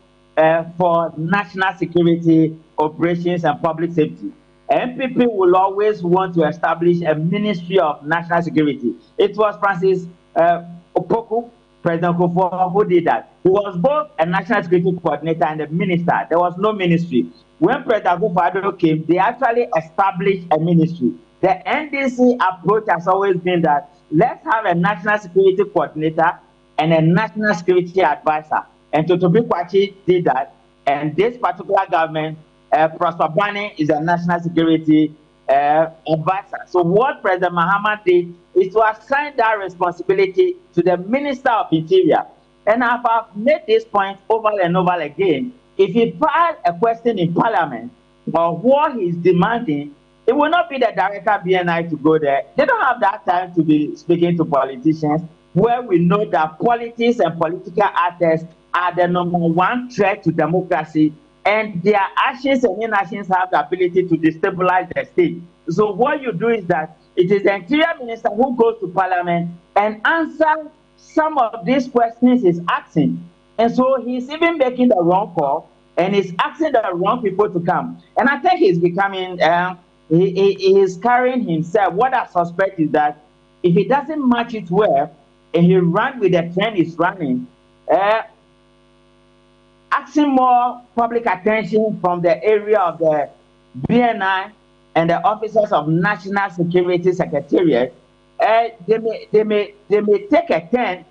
for national security operations and public safety. NPP will always want to establish a Ministry of National Security. It was Francis Opoku, President Kufuor, who did that. He was both a National Security Coordinator and a minister. There was no ministry. When President Kufuor came, they actually established a ministry. The NDC approach has always been that let's have a National Security Coordinator and a National Security Advisor. And Totobi Kwachi did that. And this particular government, Prosper Bani is a national security advisor. So what President Mahama did is to assign that responsibility to the Minister of Interior. And I've made this point over and over again. If he files a question in Parliament, or what he's demanding It will not be the director of BNI to go there. They don't have that time to be speaking to politicians, where we know that politics and political actors are the #1 threat to democracy, and their actions and inactions have the ability to destabilize the state. So what you do is that it is the Interior Minister who goes to Parliament and answers some of these questions he's asking. And so he's even making the wrong call, and he's asking the wrong people to come. And I think he's becoming, he is carrying himself. What I suspect is that if he doesn't match it well, and he runs with the trend he's running, asking more public attention from the area of the BNI and the officers of National Security Secretariat, they may take a turn,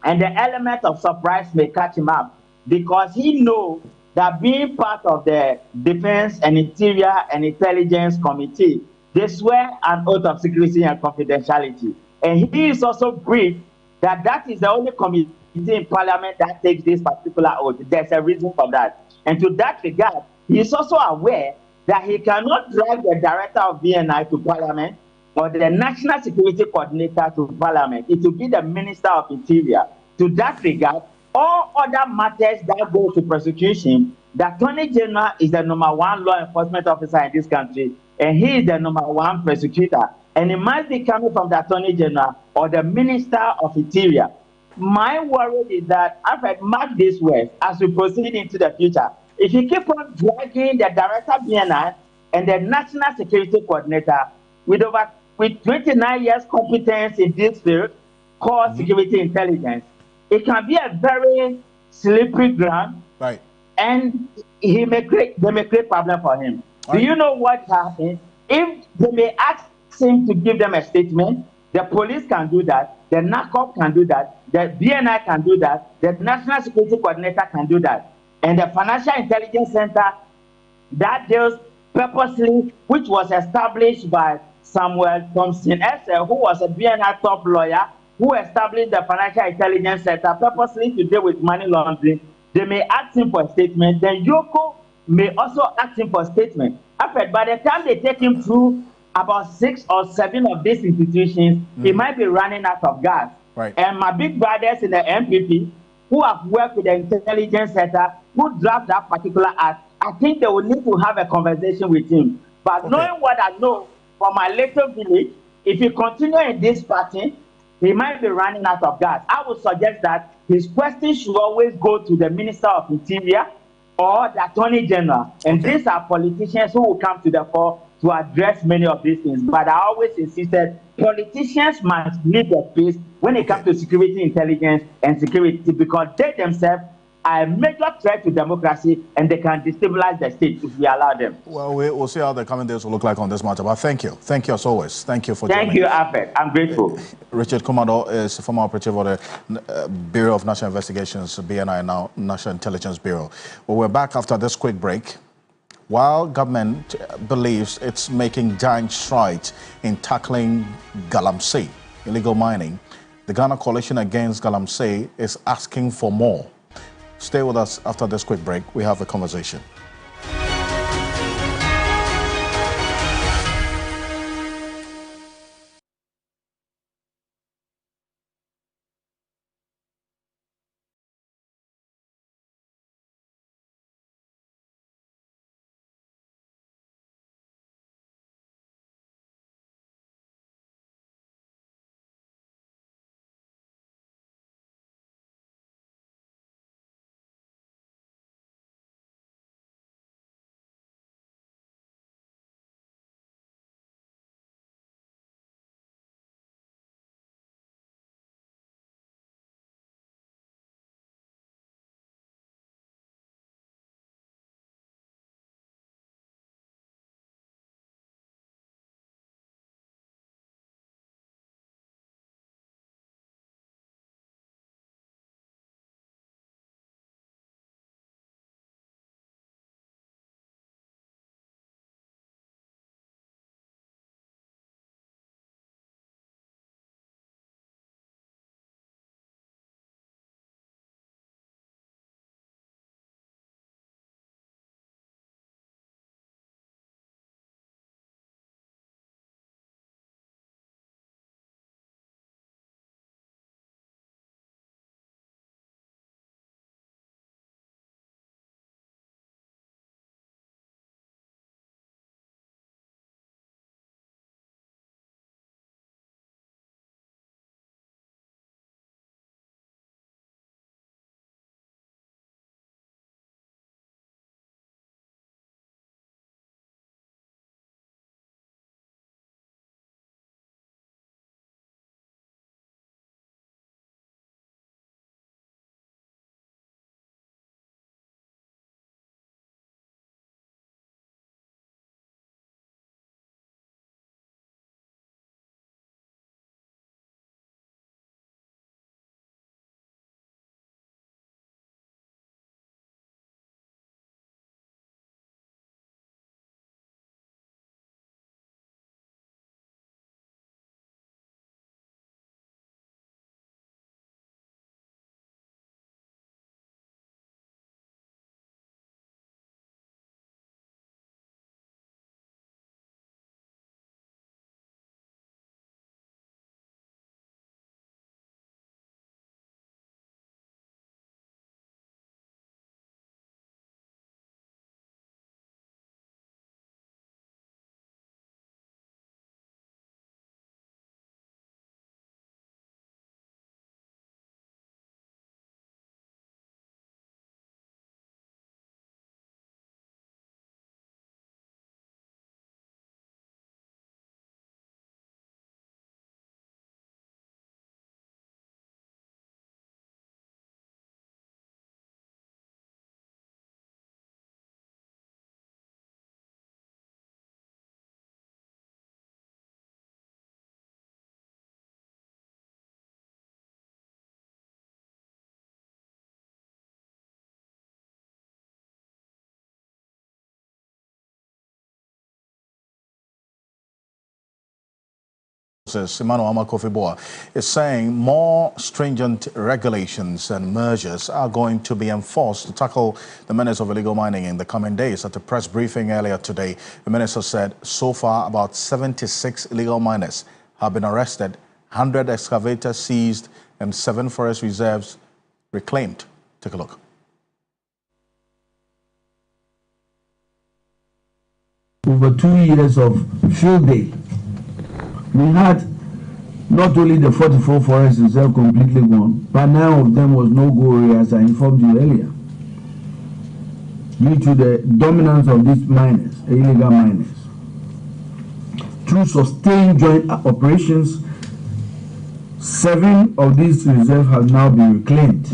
and the element of surprise may catch him up, because he knows that being part of the Defense and Interior and Intelligence Committee, they swear an oath of secrecy and confidentiality. And he is also briefed that that is the only committee in Parliament that takes this particular oath. There's a reason for that. And to that regard, he is also aware that he cannot drag the director of BNI to Parliament or the National Security Coordinator to Parliament. It will be the Minister of Interior. To that regard, all other matters that go to prosecution, the Attorney General is the #1 law enforcement officer in this country, and he is the #1 prosecutor. And it must be coming from the Attorney General or the Minister of Interior. My worry is that, Alfred, mark this words as we proceed into the future. If you keep on dragging the Director of BNI and the National Security Coordinator with 29 years competence in this field called security intelligence, it can be a very slippery ground, Right. and they may create problem for him. Do you know what happens? If they may ask him to give them a statement, the police can do that, the NACOP can do that, the BNI can do that, the National Security Coordinator can do that, and the Financial Intelligence Center that deals purposely, which was established by Samuel Thompson Essel, who was a BNI top lawyer, who established the Financial Intelligence Center purposely to deal with money laundering. They may ask him for a statement. Then Yoko may also ask him for a statement. After, by the time they take him through about 6 or 7 of these institutions, he might be running out of gas. Right. And my big brothers in the MPP, who have worked with the Intelligence Center, who draft that particular act, I think they will need to have a conversation with him. But knowing what I know from my little village, if he continue in this party, he might be running out of gas. I would suggest that his question should always go to the Minister of Interior or the Attorney General. And these are politicians who will come to the fore to address many of these things. But I always insisted politicians must lead the space when it comes to security intelligence and security, because they themselves are a major threat to democracy, and they can destabilize the state if we allow them. Well, we'll see how the coming days will look like on this matter. But thank you. Thank you as always. Thank you for joining. Thank you, Alfred. I'm grateful. Richard Kumado is former operative of the Bureau of National Investigations, BNI, now National Intelligence Bureau. Well, we're back after this quick break. While government believes it's making giant strides in tackling galamsey, illegal mining, the Ghana Coalition Against Galamsey is asking for more. Stay with us after this quick break. We have a conversation. Emmanuel Amakofiboa is saying more stringent regulations and measures are going to be enforced to tackle the menace of illegal mining in the coming days. At a press briefing earlier today, the minister said so far about 76 illegal miners have been arrested, 100 excavators seized, and 7 forest reserves reclaimed. Take a look. Over 2 years of field day, we had not only the 44 forest reserve completely gone, but 9 of them was no-go areas, I informed you earlier, due to the dominance of these miners, illegal miners. Through sustained joint operations, 7 of these reserves have now been reclaimed.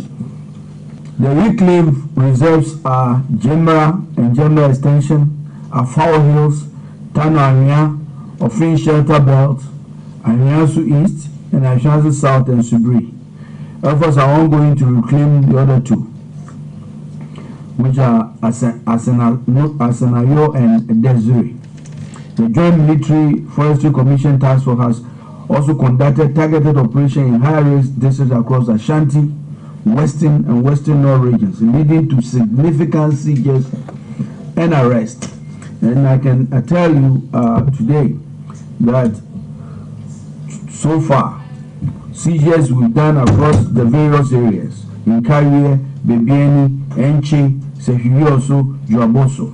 The reclaimed reserves are Jemra and Jemra Extension, Afao Hills, Tano Ofin Shelter Belt, Anyasu East, and Ashanti South and Subri. Efforts are ongoing to reclaim the other 2, which are Asenayo and Desiree. The Joint Military Forestry Commission Task Force has also conducted targeted operations in high-risk districts across Ashanti, Western and Western North regions, leading to significant seizures and arrests. And I can tell you today that so far, seizures we've done across the various areas in Karie, Bebieni, Enche, Sehurioso, Juaboso.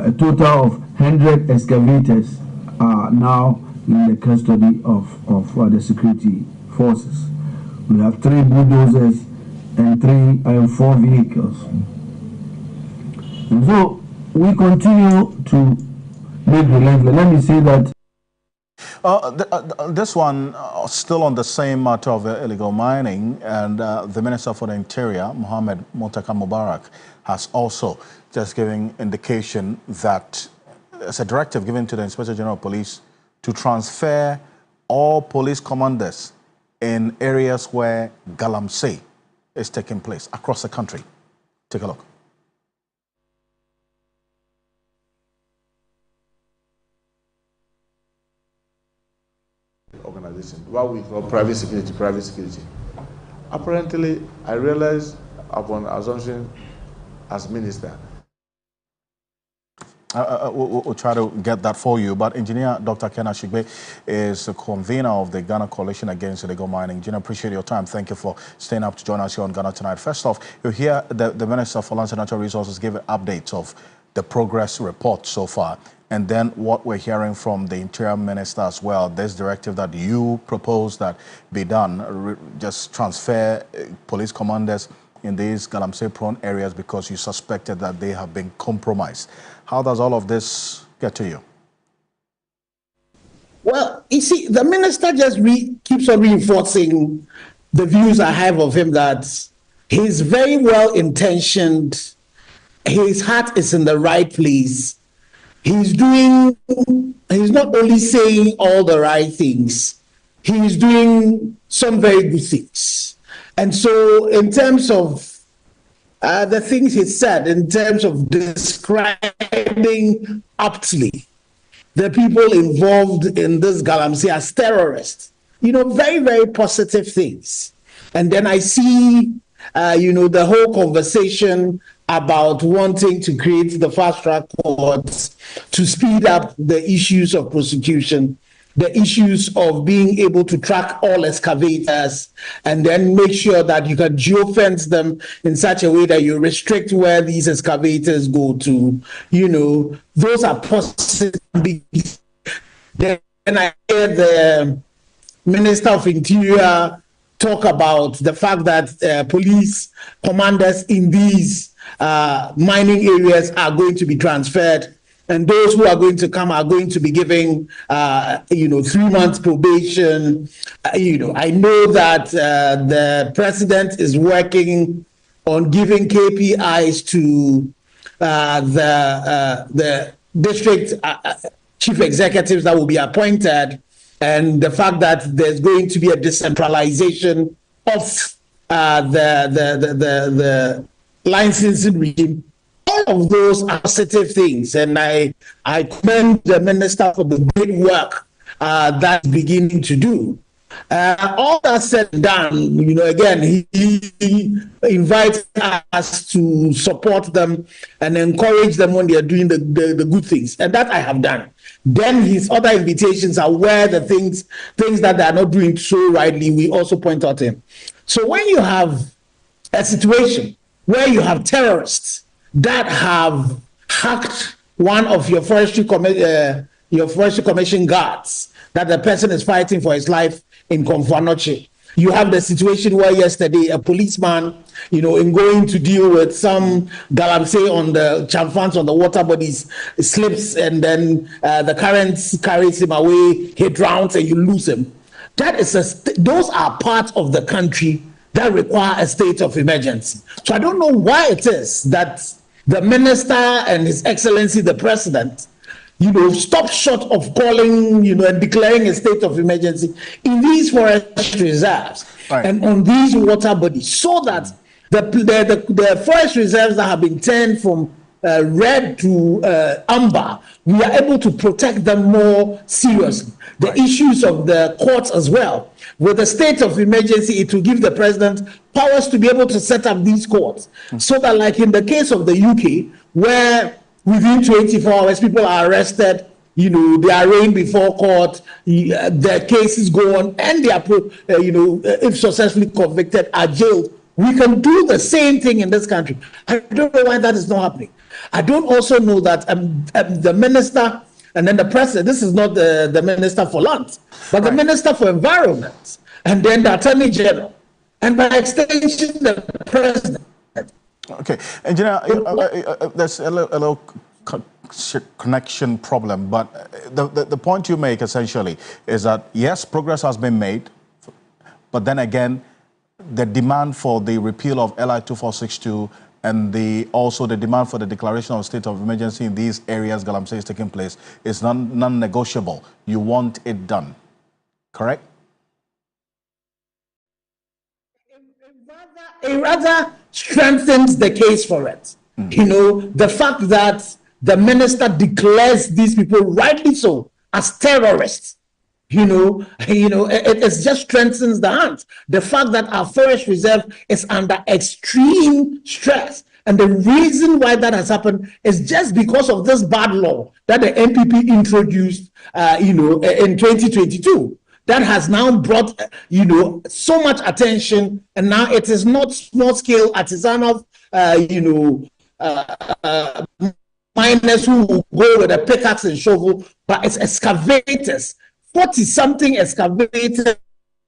A total of 100 excavators are now in the custody of the security forces. We have 3 bulldozers and 4 vehicles. And so we continue to make relentless. Let me say that this one still on the same matter of illegal mining, and the Minister for the Interior, Mohammed Mutaka Mubarak, has also just given indication that it's a directive given to the Inspector General of Police to transfer all police commanders in areas where galamsey is taking place across the country. Take a look. Organization, what we call private security. Apparently, I realized upon assumption as minister. We'll try to get that for you, but Engineer Dr. Ken Ashigbe is the convener of the Ghana Coalition Against Illegal Mining. Engineer, appreciate your time. Thank you for staying up to join us here on Ghana Tonight. First off, you hear the Minister for Lands and Natural Resources give updates of the progress report so far. And then what we're hearing from the Interior Minister as well, this directive that you propose that be done, just transfer police commanders in these galamsey-prone areas because you suspected that they have been compromised. How does all of this get to you? Well, you see, the minister just keeps on reinforcing the views I have of him that he's very well-intentioned, his heart is in the right place. He's not only saying all the right things, he's doing some very good things. And so in terms of the things he said, in terms of describing aptly the people involved in this galamsey as terrorists, very, very positive things. And then I see, the whole conversation about wanting to create the fast-track courts to speed up the issues of prosecution, the issues of being able to track all excavators and then make sure that you can geofence them in such a way that you restrict where these excavators go to. Those are positive. Then I hear the Minister of Interior talk about the fact that police commanders in these mining areas are going to be transferred, and those who are going to come are going to be given 3 months probation. I know that the president is working on giving KPIs to the district chief executives that will be appointed, and the fact that there's going to be a decentralization of the licensing regime. All of those are positive things, and I commend the minister for the great work that's beginning to do. All that said and done, again, he invites us to support them and encourage them when they are doing the good things, and that I have done. Then his other invitations are where the things that they are not doing so rightly, we also point out to him. So when you have a situation where you have terrorists that have hacked one of your forestry commission guards, that the person is fighting for his life in Konfanoche. You have the situation where yesterday a policeman, in going to deal with some galamsey on the chamfans on the water bodies, slips and then the current carries him away, he drowns and you lose him. Those are parts of the country that require a state of emergency. So I don't know why it is that the minister and His Excellency the President stop short of calling, and declaring a state of emergency in these forest reserves and on these water bodies, so that the forest reserves that have been turned from red to amber, we are able to protect them more seriously. The issues of the courts as well. With the state of emergency, it will give the president powers to be able to set up these courts, so that, like in the case of the UK, where within 24 hours, people are arrested, they are arraigned before court, their cases go on, and they are, if successfully convicted, are jailed. We can do the same thing in this country. I don't know why that is not happening. I don't also know that the minister and then the president, this is not the minister for lands, but the minister for environment, and then the attorney general, and by extension, the president. Okay, Engineer, there's a little connection problem, but the point you make essentially is that yes, progress has been made, but then again, the demand for the repeal of LI 2462 and also the demand for the declaration of state of emergency in these areas Galamsey is taking place is non-negotiable. You want it done, correct? It rather strengthens the case for it. The fact that the minister declares these people, rightly so, as terrorists, it just strengthens the hands. The fact that our forest reserve is under extreme stress, and the reason why that has happened is just because of this bad law that the NPP introduced, in 2022. That has now brought, so much attention, and now it is not small-scale artisanal, miners who will go with a pickaxe and shovel, but it's excavators, 40-something excavators,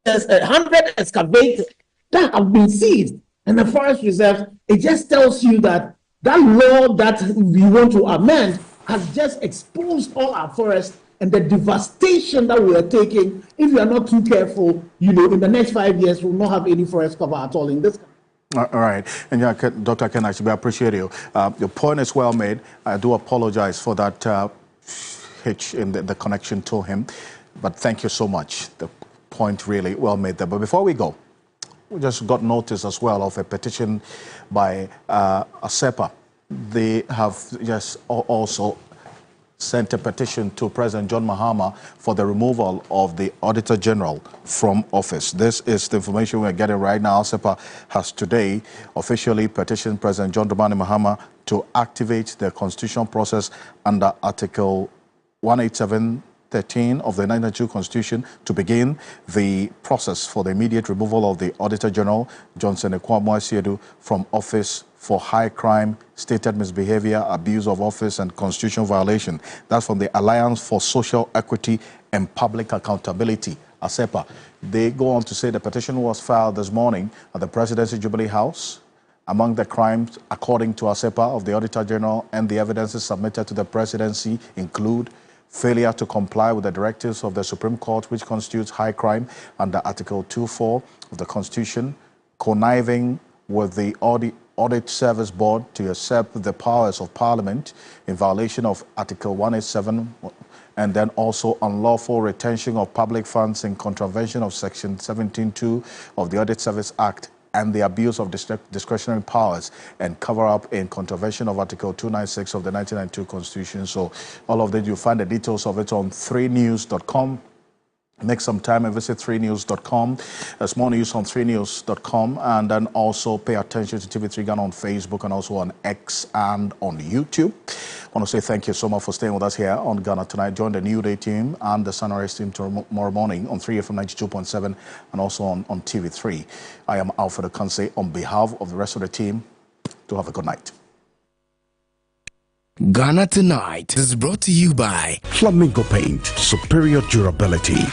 100 excavators that have been seized in the forest reserve. It just tells you that law that we want to amend has just exposed all our forests and the devastation that we are taking. If we are not too careful, in the next 5 years, we'll not have any forest cover at all in this country. All right. And Dr. Ken, actually, I appreciate you. Your point is well made. I do apologize for that hitch in the connection to him. But thank you so much. The point really well made there. But before we go, we just got notice as well of a petition by ASEPA. They have just also sent a petition to President John Mahama for the removal of the Auditor General from office. This is the information we're getting right now. ASEPA has today officially petitioned President John Dramani Mahama to activate the constitutional process under Article 187(13) of the 1992 Constitution to begin the process for the immediate removal of the Auditor General, Johnson Ekwamu-Asiedu, from office for high crime, stated misbehavior, abuse of office, and constitutional violation. That's from the Alliance for Social Equity and Public Accountability, ASEPA. They go on to say the petition was filed this morning at the Presidency Jubilee House. Among the crimes, according to ASEPA, of the Auditor General and the evidences submitted to the Presidency include failure to comply with the directives of the Supreme Court, which constitutes high crime under Article 2.4 of the Constitution, conniving with the Audit Service Board to usurp the powers of Parliament in violation of Article 187, and then also unlawful retention of public funds in contravention of Section 17.2 of the Audit Service Act, and the abuse of discretionary powers and cover-up in contravention of Article 296 of the 1992 Constitution. So all of that, you'll find the details of it on 3news.com. make some time and visit 3news.com. There's more news on 3news.com, and then also pay attention to TV3 Ghana on Facebook and also on X and on YouTube. I want to say thank you so much for staying with us here on Ghana Tonight. Join the New Day team and the Sunrise team tomorrow morning on 3FM 92.7 and also on TV3. I am Alfred Ocansey on behalf of the rest of the team. Do have a good night. Ghana Tonight is brought to you by Flamingo Paint, superior durability.